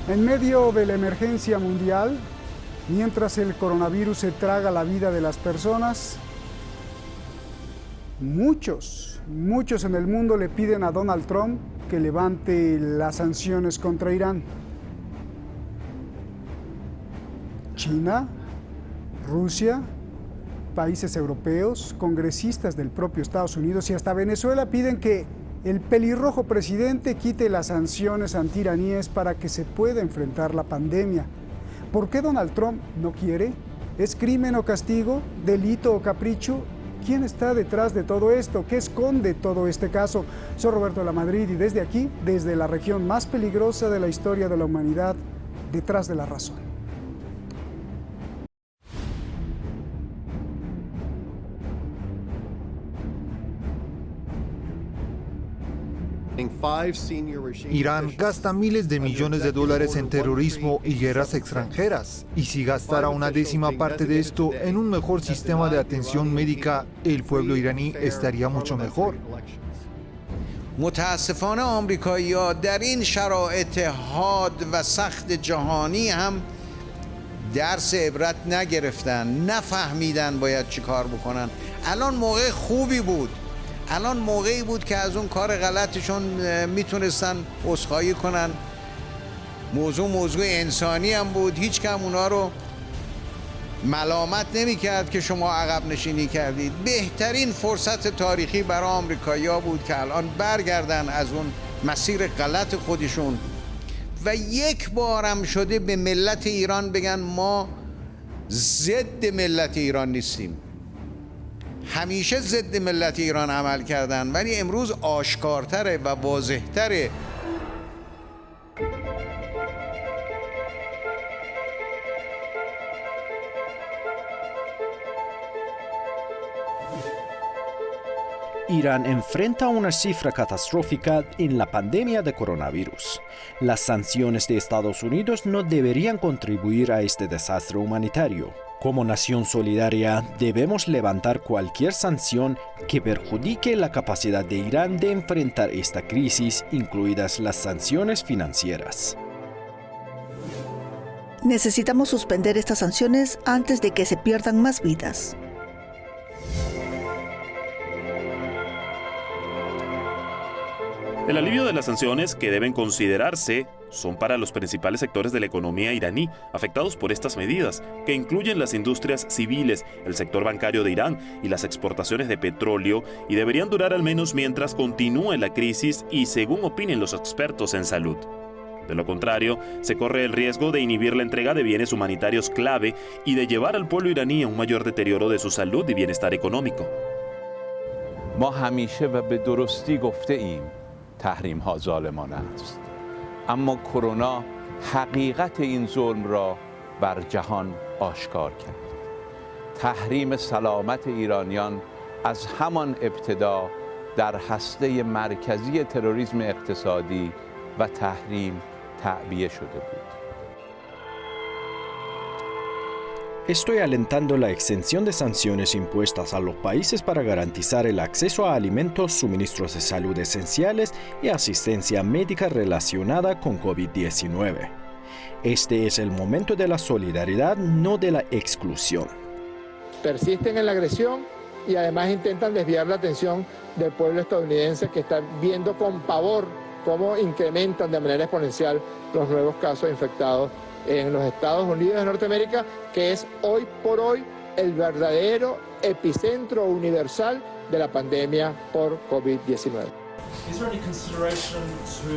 En medio de la emergencia mundial, mientras el coronavirus se traga la vida de las personas, muchos en el mundo le piden a Donald Trump que levante las sanciones contra Irán. China, Rusia, países europeos, congresistas del propio Estados Unidos y hasta Venezuela piden que el pelirrojo presidente quite las sanciones antiiraníes para que se pueda enfrentar la pandemia. ¿Por qué Donald Trump no quiere? ¿Es crimen o castigo? ¿Delito o capricho? ¿Quién está detrás de todo esto? ¿Qué esconde todo este caso? Soy Roberto de la Madrid y desde aquí, desde la región más peligrosa de la historia de la humanidad, detrás de la razón. Irán gasta miles de millones de dólares en terrorismo y guerras extranjeras. Y si gastara una décima parte de esto en un mejor sistema de atención médica, el pueblo iraní estaría mucho mejor. متاسفانه آمریکایی‌ها در این شرایط حاد و سخت جهانی هم درس عبرت نگرفتن، نفهمیدن باید چی کار بکنن. الان موقع خوبی بود. الان موقعی بود که از اون کار غلطشون میتونستن عذرخواهی کنن. موضوع انسانی هم بود. هیچ کم اونا رو ملامت نمی‌کرد که شما عقب نشینی کردید. بهترین فرصت تاریخی برای آمریکایی‌ها بود که الان برگردن از اون مسیر غلط خودشون و یک بارم شده به ملت ایران بگن ما ضد ملت ایران نیستیم. همیشه ضد ملت ایران عمل کردن ولی امروز آشکارتره و واضحتره. Irán enfrenta una cifra catastrófica en la pandemia de coronavirus. Las sanciones de Estados Unidos no deberían contribuir a este desastre humanitario. Como nación solidaria, debemos levantar cualquier sanción que perjudique la capacidad de Irán de enfrentar esta crisis, incluidas las sanciones financieras. Necesitamos suspender estas sanciones antes de que se pierdan más vidas. El alivio de las sanciones que deben considerarse son para los principales sectores de la economía iraní afectados por estas medidas, que incluyen las industrias civiles, el sector bancario de Irán y las exportaciones de petróleo, y deberían durar al menos mientras continúe la crisis y según opinen los expertos en salud. De lo contrario, se corre el riesgo de inhibir la entrega de bienes humanitarios clave y de llevar al pueblo iraní a un mayor deterioro de su salud y bienestar económico. ما همیشه و به درستی گفته ایم تحریم ها ظالمانه است. اما کرونا حقیقت این ظلم را بر جهان آشکار کرد. تحریم سلامت ایرانیان از همان ابتدا در هسته مرکزی تروریسم اقتصادی و تحریم تعبیه شده بود. Estoy alentando la extensión de sanciones impuestas a los países para garantizar el acceso a alimentos, suministros de salud esenciales y asistencia médica relacionada con COVID-19. Este es el momento de la solidaridad, no de la exclusión. Persisten en la agresión y además intentan desviar la atención del pueblo estadounidense que está viendo con pavor cómo incrementan de manera exponencial los nuevos casos infectados en los Estados Unidos de Norteamérica, que es hoy por hoy el verdadero epicentro universal de la pandemia por COVID-19. Is there any consideration to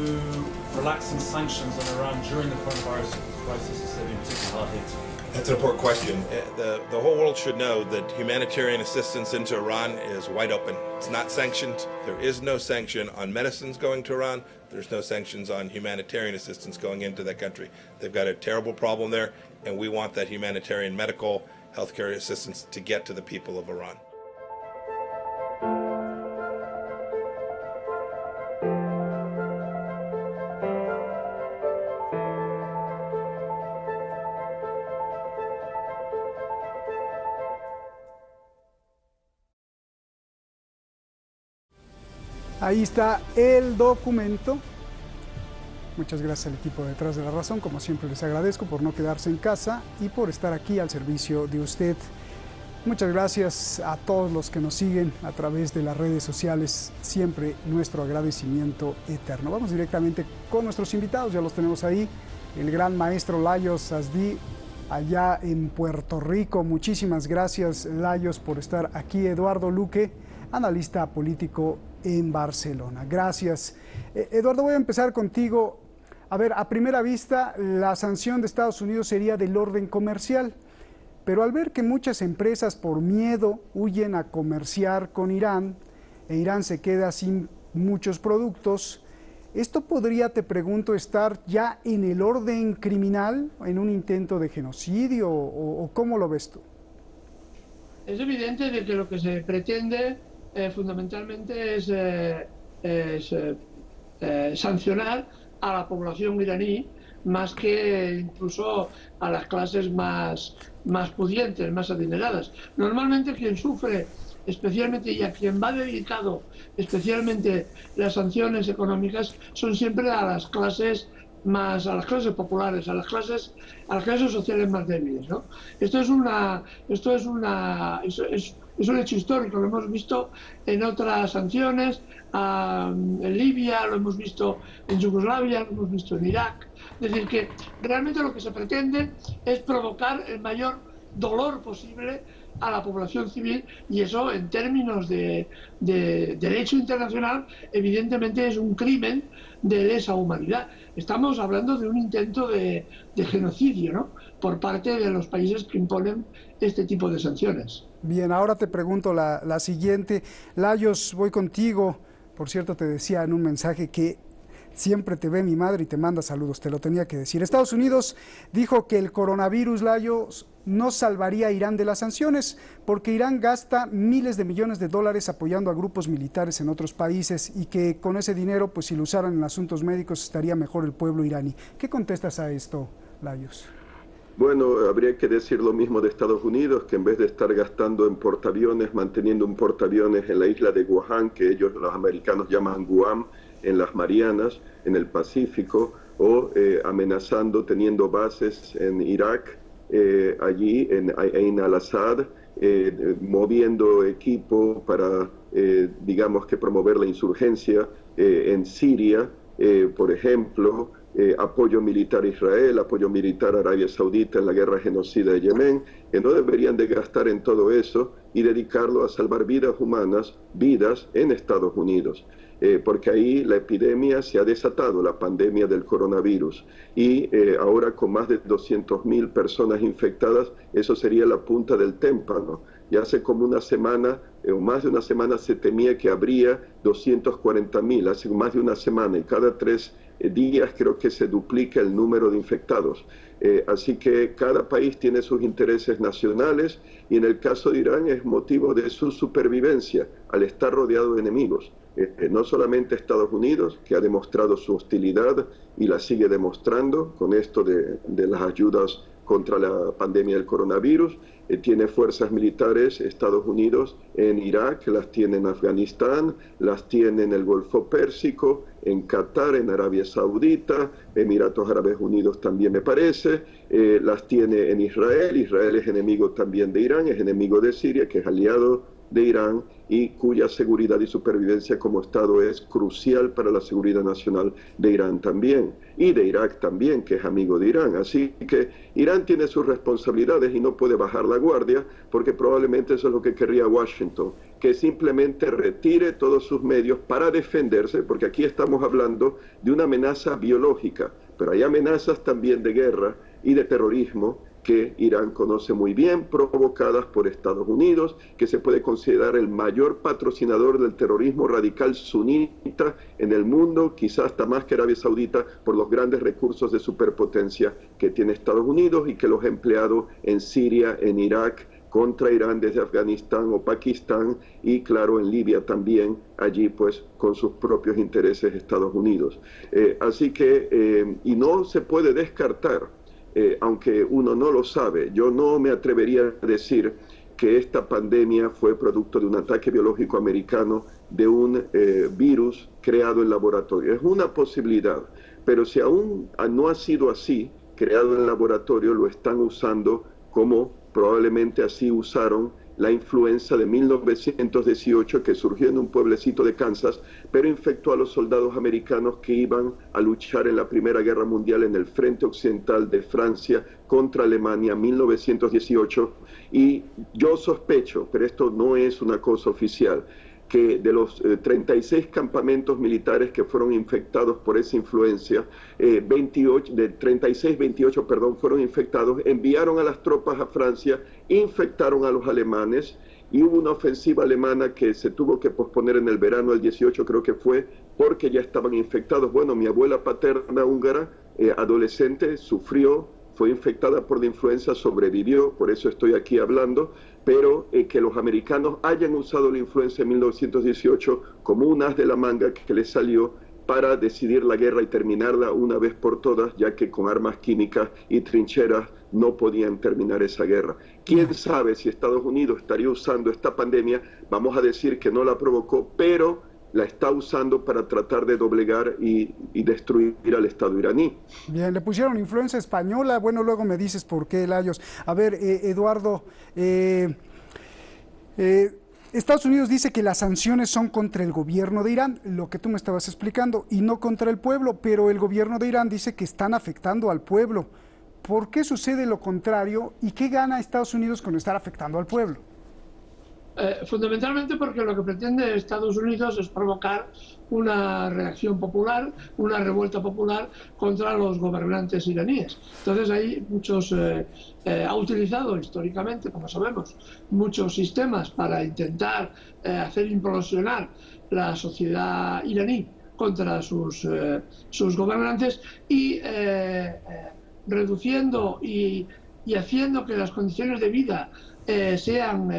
relaxing sanctions on Iran during the coronavirus crisis instead of being particularly hard hit? That's an important question. The whole world should know that humanitarian assistance into Iran is wide open. It's not sanctioned. There is no sanction on medicines going to Iran. There's no sanctions on humanitarian assistance going into that country. They've got a terrible problem there, and we want that humanitarian medical healthcare assistance to get to the people of Iran. Ahí está el documento Muchas gracias al equipo detrás de La Razón. Como siempre les agradezco por no quedarse en casa y por estar aquí al servicio de usted. Muchas gracias a todos los que nos siguen a través de las redes sociales. Siempre nuestro agradecimiento eterno. Vamos directamente con nuestros invitados. Ya los tenemos ahí. El gran maestro Lajos Azdi, allá en Puerto Rico. Muchísimas gracias, Lajos, por estar aquí. Eduardo Luque, analista político en Barcelona. Gracias. Eduardo, voy a empezar contigo. A ver, a primera vista, la sanción de Estados Unidos sería del orden comercial, pero al ver que muchas empresas por miedo huyen a comerciar con Irán, e Irán se queda sin muchos productos, ¿esto podría, te pregunto, estar ya en el orden criminal, en un intento de genocidio, o cómo lo ves tú? Es evidente de que lo que se pretende fundamentalmente es sancionar a la población iraní más que incluso a las clases más pudientes, más adineradas. Normalmente quien sufre especialmente y a quien va dedicado especialmente las sanciones económicas son siempre a las clases populares, a las clases sociales más débiles, ¿no? Esto es un hecho histórico, lo hemos visto en otras sanciones, en Libia, lo hemos visto en Yugoslavia, lo hemos visto en Irak. Es decir, que realmente lo que se pretende es provocar el mayor dolor posible a la población civil, y eso en términos de derecho internacional evidentemente es un crimen de lesa humanidad. Estamos hablando de un intento de genocidio, ¿no?, por parte de los países que imponen este tipo de sanciones. Bien, ahora te pregunto la siguiente. Lajos, voy contigo. Por cierto, te decía en un mensaje que siempre te ve mi madre y te manda saludos, te lo tenía que decir. Estados Unidos dijo que el coronavirus, Lajos, no salvaría a Irán de las sanciones, porque Irán gasta miles de millones de dólares apoyando a grupos militares en otros países, y que con ese dinero, pues si lo usaran en asuntos médicos, estaría mejor el pueblo iraní. ¿Qué contestas a esto, Lajos? Bueno, habría que decir lo mismo de Estados Unidos, que en vez de estar gastando en portaaviones, manteniendo un portaaviones en la isla de Guam, que ellos, los americanos, llaman Guam, en las Marianas, en el Pacífico, o amenazando, teniendo bases en Irak, allí en Ain al-Assad, moviendo equipo para, digamos que promover la insurgencia en Siria, por ejemplo, apoyo militar a Israel, apoyo militar a Arabia Saudita en la guerra genocida de Yemen, que no deberían de gastar en todo eso y dedicarlo a salvar vidas humanas, vidas en Estados Unidos. Porque ahí la epidemia se ha desatado, la pandemia del coronavirus, y ahora con más de 200.000 personas infectadas, eso sería la punta del témpano. Ya hace como una semana, o más de una semana, se temía que habría 240.000, hace más de una semana, y cada 3 días creo que se duplica el número de infectados. Así que cada país tiene sus intereses nacionales, y en el caso de Irán es motivo de su supervivencia al estar rodeado de enemigos. No solamente Estados Unidos, que ha demostrado su hostilidad y la sigue demostrando con esto de las ayudas contra la pandemia del coronavirus, tiene fuerzas militares Estados Unidos en Irak, las tiene en Afganistán, las tiene en el Golfo Pérsico, en Qatar, en Arabia Saudita, Emiratos Árabes Unidos también me parece, las tiene en Israel. Israel es enemigo también de Irán, es enemigo de Siria, que es aliado de Irán, y cuya seguridad y supervivencia como Estado es crucial para la seguridad nacional de Irán también, y de Irak también, que es amigo de Irán. Así que Irán tiene sus responsabilidades y no puede bajar la guardia, porque probablemente eso es lo que querría Washington, que simplemente retire todos sus medios para defenderse, porque aquí estamos hablando de una amenaza biológica, pero hay amenazas también de guerra y de terrorismo que Irán conoce muy bien, provocadas por Estados Unidos, que se puede considerar el mayor patrocinador del terrorismo radical sunita en el mundo, quizás hasta más que Arabia Saudita, por los grandes recursos de superpotencia que tiene Estados Unidos y que los ha empleado en Siria, en Irak, contra Irán desde Afganistán o Pakistán, y claro, en Libia también, allí pues con sus propios intereses Estados Unidos. Así que, y no se puede descartar, aunque uno no lo sabe, yo no me atrevería a decir que esta pandemia fue producto de un ataque biológico americano, de un virus creado en laboratorio. Es una posibilidad, pero si aún no ha sido así, creado en laboratorio, lo están usando como probablemente así usaron la influenza de 1918 que surgió en un pueblecito de Kansas, pero infectó a los soldados americanos que iban a luchar en la Primera Guerra Mundial en el frente occidental de Francia contra Alemania, 1918, y yo sospecho, pero esto no es una cosa oficial, que de los 36 campamentos militares que fueron infectados por esa influencia, 28 fueron infectados, enviaron a las tropas a Francia, infectaron a los alemanes, y hubo una ofensiva alemana que se tuvo que posponer en el verano del 18, creo que fue, porque ya estaban infectados. Bueno, mi abuela paterna húngara, adolescente, sufrió, fue infectada por la influenza, sobrevivió, por eso estoy aquí hablando, pero que los americanos hayan usado la influenza en 1918 como un as de la manga que les salió para decidir la guerra y terminarla una vez por todas, ya que con armas químicas y trincheras no podían terminar esa guerra. ¿Quién sabe si Estados Unidos estaría usando esta pandemia? Vamos a decir que no la provocó, pero la está usando para tratar de doblegar y destruir al Estado iraní. Bien, le pusieron influencia española, bueno, luego me dices por qué, Lajos. A ver, Eduardo, Estados Unidos dice que las sanciones son contra el gobierno de Irán, lo que tú me estabas explicando, y no contra el pueblo, pero el gobierno de Irán dice que están afectando al pueblo. ¿Por qué sucede lo contrario y qué gana Estados Unidos con estar afectando al pueblo? Fundamentalmente porque lo que pretende Estados Unidos es provocar una reacción popular, una revuelta popular contra los gobernantes iraníes. Entonces hay muchos, ha utilizado históricamente, como sabemos, muchos sistemas para intentar hacer implosionar la sociedad iraní contra sus gobernantes y reduciendo y haciendo que las condiciones de vida sean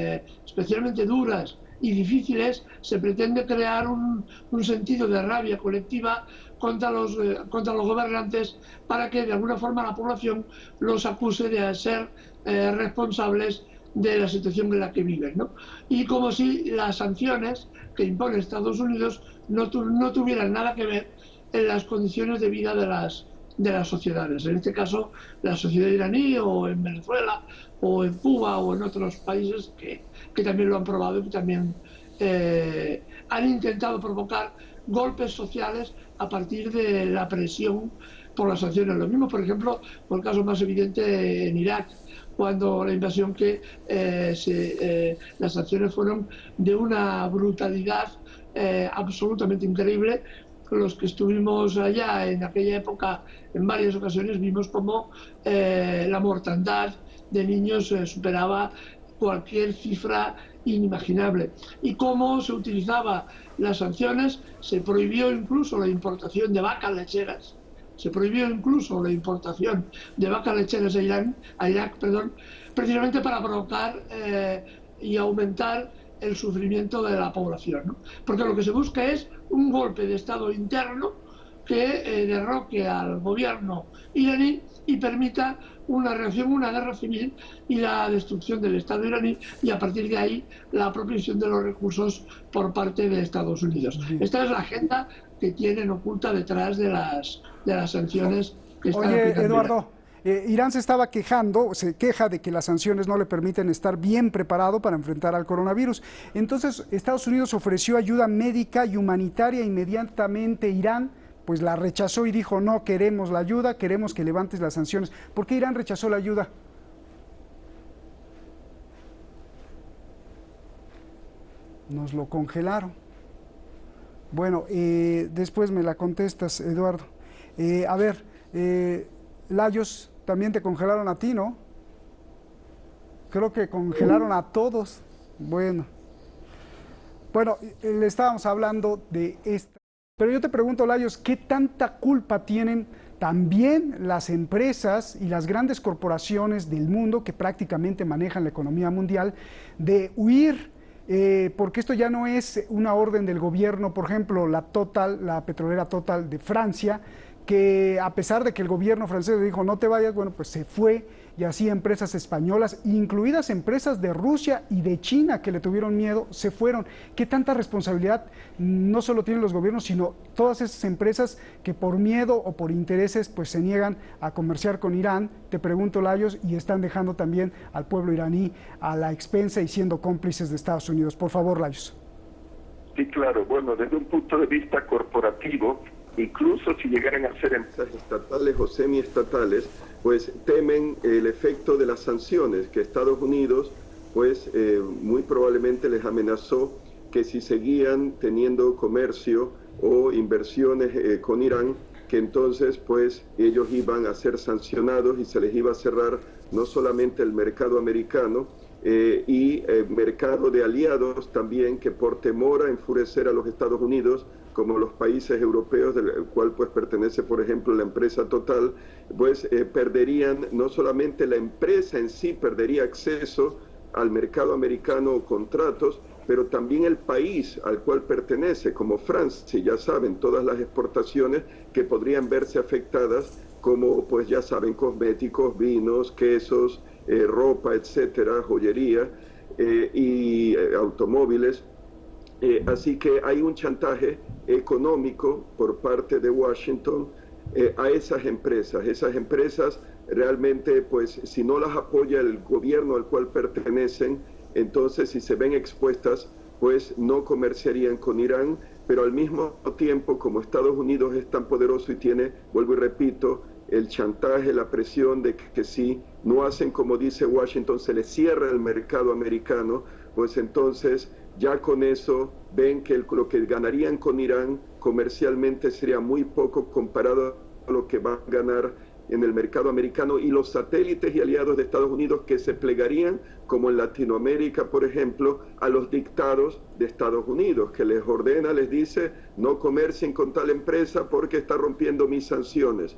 especialmente duras y difíciles, se pretende crear un sentido de rabia colectiva contra los gobernantes para que de alguna forma la población los acuse de ser responsables de la situación en la que viven, ¿no? Y como si las sanciones que impone Estados Unidos no tuvieran nada que ver en las condiciones de vida de las sociedades, en este caso la sociedad iraní o en Venezuela o en Cuba o en otros países que también lo han probado y que también han intentado provocar golpes sociales a partir de la presión por las sanciones. Lo mismo, por ejemplo, por el caso más evidente en Irak, cuando la invasión las sanciones fueron de una brutalidad absolutamente increíble. Los que estuvimos allá en aquella época, en varias ocasiones vimos cómo la mortandad de niños superaba cualquier cifra inimaginable y cómo se utilizaban las sanciones. Se prohibió incluso la importación de vacas lecheras, a Irak, precisamente para provocar y aumentar el sufrimiento de la población, ¿no? Porque lo que se busca es un golpe de Estado interno que derroque al gobierno iraní y permita una reacción, una guerra civil y la destrucción del Estado iraní, y a partir de ahí la apropiación de los recursos por parte de Estados Unidos. Esta es la agenda que tienen oculta detrás de las sanciones que están aplicando. Oye, Eduardo, Irán se queja de que las sanciones no le permiten estar bien preparado para enfrentar al coronavirus. Entonces, Estados Unidos ofreció ayuda médica y humanitaria. Inmediatamente Irán pues la rechazó y dijo: no queremos la ayuda, queremos que levantes las sanciones. ¿Por qué Irán rechazó la ayuda? Nos lo congelaron. Bueno, después me la contestas, Eduardo. A ver, Lajos, también te congelaron a ti, ¿no? Creo que congelaron a todos. Bueno, le estábamos hablando de esta. Pero yo te pregunto, Lajos, ¿qué tanta culpa tienen también las empresas y las grandes corporaciones del mundo que prácticamente manejan la economía mundial de huir? Porque esto ya no es una orden del gobierno. Por ejemplo, la petrolera Total de Francia, que a pesar de que el gobierno francés le dijo no te vayas, bueno, pues se fue, y así empresas españolas, incluidas empresas de Rusia y de China que le tuvieron miedo, se fueron. ¿Qué tanta responsabilidad no solo tienen los gobiernos, sino todas esas empresas que por miedo o por intereses pues se niegan a comerciar con Irán? Te pregunto, Layos, y están dejando también al pueblo iraní a la expensa y siendo cómplices de Estados Unidos. Por favor, Layos. Sí, claro. Bueno, desde un punto de vista corporativo, incluso si llegaran a ser empresas estatales o semiestatales, pues temen el efecto de las sanciones que Estados Unidos, pues muy probablemente les amenazó que si seguían teniendo comercio o inversiones con Irán, que entonces pues ellos iban a ser sancionados y se les iba a cerrar no solamente el mercado americano, y mercado de aliados también, que por temor a enfurecer a los Estados Unidos, como los países europeos, del cual pues pertenece por ejemplo la empresa Total, pues perderían, no solamente la empresa en sí perdería acceso al mercado americano o contratos, pero también el país al cual pertenece, como Francia, ya saben, todas las exportaciones que podrían verse afectadas, como pues ya saben, cosméticos, vinos, quesos, ropa, etcétera, joyería y automóviles. Así que hay un chantaje económico por parte de Washington a esas empresas. Esas empresas realmente, pues, si no las apoya el gobierno al cual pertenecen, entonces si se ven expuestas, pues no comerciarían con Irán, pero al mismo tiempo, como Estados Unidos es tan poderoso y tiene, vuelvo y repito, el chantaje, la presión de que si no hacen como dice Washington, se les cierra el mercado americano, pues entonces ya con eso ven que lo que ganarían con Irán comercialmente sería muy poco comparado a lo que van a ganar en el mercado americano, y los satélites y aliados de Estados Unidos que se plegarían, como en Latinoamérica, por ejemplo, a los dictados de Estados Unidos, que les ordena, les dice, no comercien con tal empresa porque está rompiendo mis sanciones.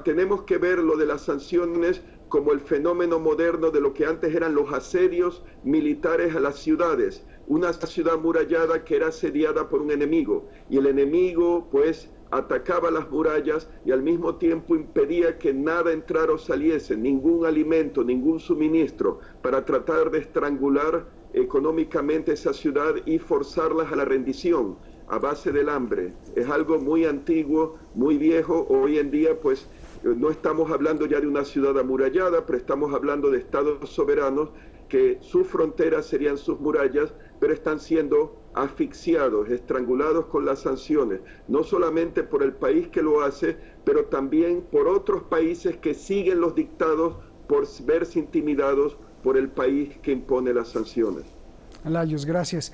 Tenemos que ver lo de las sanciones como el fenómeno moderno de lo que antes eran los asedios militares a las ciudades. Una ciudad amurallada que era asediada por un enemigo, y el enemigo, pues, atacaba las murallas y al mismo tiempo impedía que nada entrara o saliese, ningún alimento, ningún suministro, para tratar de estrangular económicamente esa ciudad y forzarlas a la rendición a base del hambre. Es algo muy antiguo, muy viejo. Hoy en día, pues, no estamos hablando ya de una ciudad amurallada, pero estamos hablando de estados soberanos que sus fronteras serían sus murallas, pero están siendo asfixiados, estrangulados con las sanciones, no solamente por el país que lo hace, pero también por otros países que siguen los dictados por verse intimidados por el país que impone las sanciones. Layos, gracias.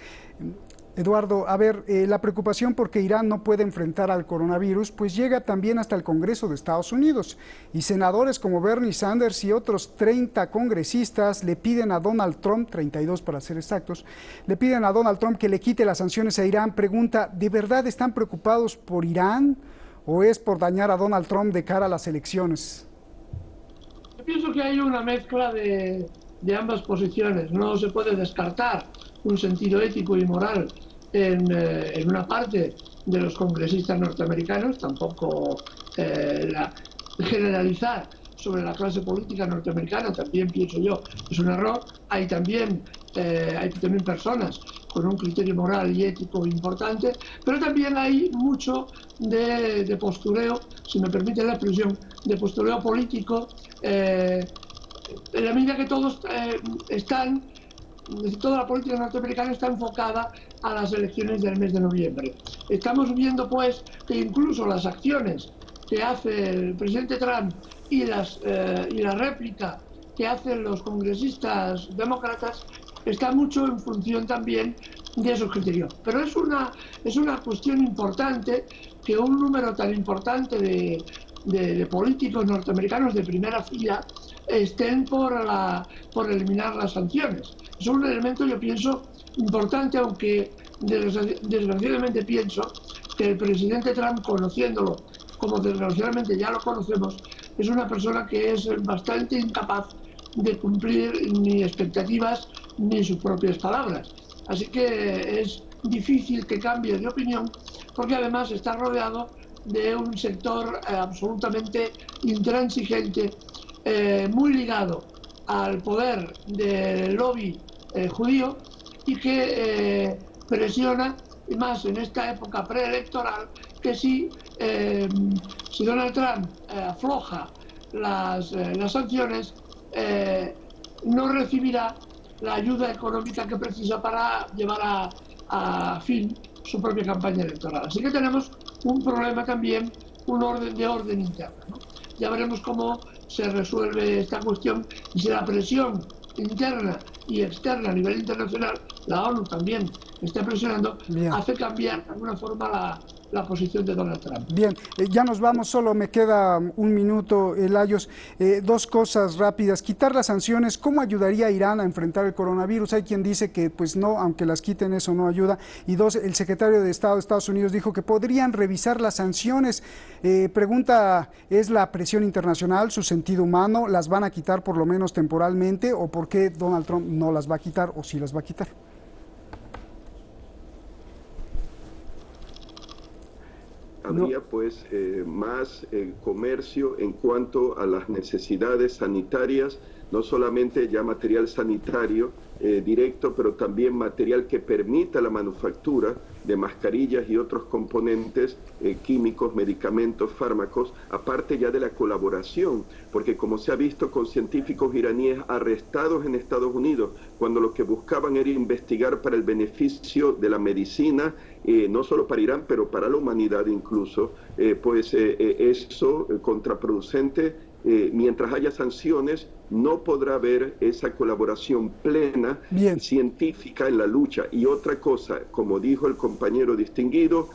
Eduardo, a ver, la preocupación porque Irán no puede enfrentar al coronavirus, pues llega también hasta el Congreso de Estados Unidos, y senadores como Bernie Sanders y otros 30 congresistas le piden a Donald Trump, 32 para ser exactos, le piden a Donald Trump que le quite las sanciones a Irán. Pregunta, ¿de verdad están preocupados por Irán o es por dañar a Donald Trump de cara a las elecciones? Yo pienso que hay una mezcla de ambas posiciones. No se puede descartar un sentido ético y moral en una parte de los congresistas norteamericanos, tampoco generalizar sobre la clase política norteamericana, también pienso yo, es un error. Hay también personas con un criterio moral y ético importante, pero también hay mucho de postureo, si me permite la expresión, de postureo político, en la medida que todos toda la política norteamericana está enfocada a las elecciones del mes de noviembre. Estamos viendo, pues, que incluso las acciones que hace el presidente Trump y la réplica que hacen los congresistas demócratas está mucho en función también de esos criterios. Pero es una cuestión importante que un número tan importante de políticos norteamericanos de primera fila estén por eliminar las sanciones. Es un elemento, yo pienso, importante, aunque desgraciadamente pienso que el presidente Trump, conociéndolo como desgraciadamente ya lo conocemos, es una persona que es bastante incapaz de cumplir ni expectativas ni sus propias palabras. Así que es difícil que cambie de opinión, porque además está rodeado de un sector absolutamente intransigente, muy ligado al poder del lobby judío y que presiona, y más en esta época preelectoral, que si Donald Trump afloja las sanciones, no recibirá la ayuda económica que precisa para llevar a fin su propia campaña electoral. Así que tenemos un problema también, un orden interno, ¿no? Ya veremos cómo se resuelve esta cuestión y si la presión interna y externa a nivel internacional, la ONU también está presionando, hace cambiar de alguna forma la posición de Donald Trump. Bien, ya nos vamos, solo me queda un minuto, Layos. Dos cosas rápidas. Quitar las sanciones, ¿cómo ayudaría a Irán a enfrentar el coronavirus? Hay quien dice que pues no, aunque las quiten eso no ayuda. Y dos, el secretario de Estado de Estados Unidos dijo que podrían revisar las sanciones. Pregunta, ¿es la presión internacional, su sentido humano? ¿Las van a quitar por lo menos temporalmente? ¿O por qué Donald Trump no las va a quitar o sí las va a quitar? Habría pues más comercio en cuanto a las necesidades sanitarias, no solamente ya material sanitario directo, pero también material que permita la manufactura de mascarillas y otros componentes químicos, medicamentos, fármacos, aparte ya de la colaboración, porque como se ha visto con científicos iraníes arrestados en Estados Unidos, cuando lo que buscaban era investigar para el beneficio de la medicina, no solo para Irán, pero para la humanidad incluso, eso contraproducente. Mientras haya sanciones, no podrá haber esa colaboración plena científica en la lucha. Y otra cosa, como dijo el compañero distinguido,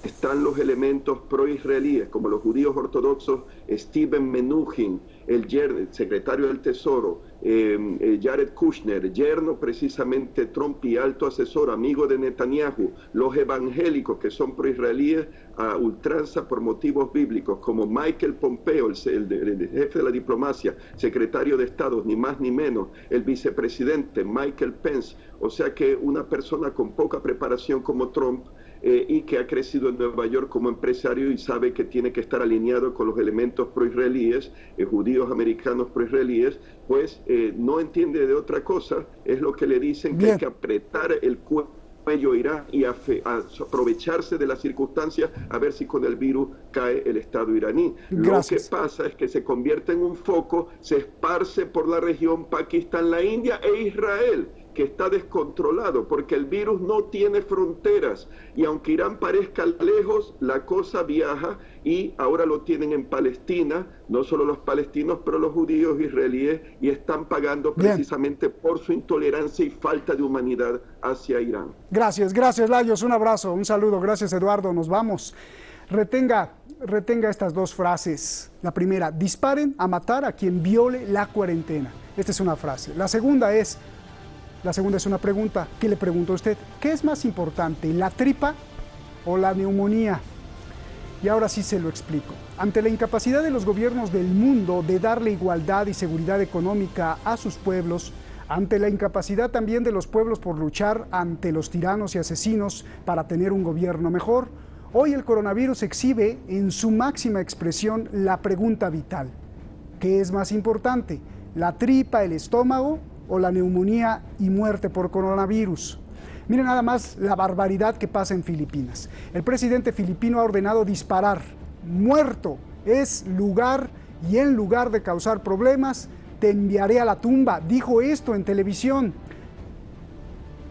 están los elementos pro-israelíes, como los judíos ortodoxos, Steven Mnuchin, el secretario del Tesoro, Jared Kushner, yerno precisamente Trump y alto asesor, amigo de Netanyahu, los evangélicos que son pro-israelíes a ultranza por motivos bíblicos, como Michael Pompeo, el jefe de la diplomacia, secretario de Estado, ni más ni menos, el vicepresidente Michael Pence, o sea que una persona con poca preparación como Trump, y que ha crecido en Nueva York como empresario y sabe que tiene que estar alineado con los elementos pro-israelíes, judíos americanos pro-israelíes, pues no entiende de otra cosa, es lo que le dicen, que hay que apretar el cuello a Irán y aprovecharse de las circunstancias a ver si con el virus cae el Estado iraní. Gracias. Lo que pasa es que se convierte en un foco, se esparce por la región Pakistán, la India e Israel, que está descontrolado porque el virus no tiene fronteras y aunque Irán parezca lejos, la cosa viaja y ahora lo tienen en Palestina, no solo los palestinos, pero los judíos israelíes, y están pagando precisamente por su intolerancia y falta de humanidad hacia Irán. Gracias, Layos, un abrazo, un saludo, gracias Eduardo, nos vamos. Retenga estas dos frases. La primera, disparen a matar a quien viole la cuarentena. Esta es una frase. La segunda es una pregunta. ¿Qué le pregunto a usted? ¿Qué es más importante, la tripa o la neumonía? Y ahora sí se lo explico. Ante la incapacidad de los gobiernos del mundo de darle igualdad y seguridad económica a sus pueblos, ante la incapacidad también de los pueblos por luchar ante los tiranos y asesinos para tener un gobierno mejor, hoy el coronavirus exhibe en su máxima expresión la pregunta vital. ¿Qué es más importante, la tripa, el estómago o la neumonía y muerte por coronavirus? Miren nada más la barbaridad que pasa en Filipinas. El presidente filipino ha ordenado disparar. Muerto es lugar, y en lugar de causar problemas, te enviaré a la tumba. Dijo esto en televisión.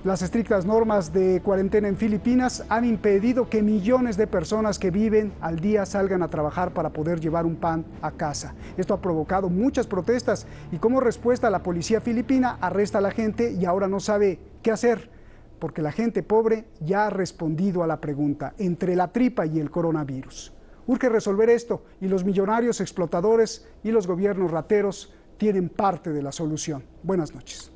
Las estrictas normas de cuarentena en Filipinas han impedido que millones de personas que viven al día salgan a trabajar para poder llevar un pan a casa. Esto ha provocado muchas protestas y como respuesta la policía filipina arresta a la gente y ahora no sabe qué hacer, porque la gente pobre ya ha respondido a la pregunta entre la tripa y el coronavirus. Urge resolver esto y los millonarios explotadores y los gobiernos rateros tienen parte de la solución. Buenas noches.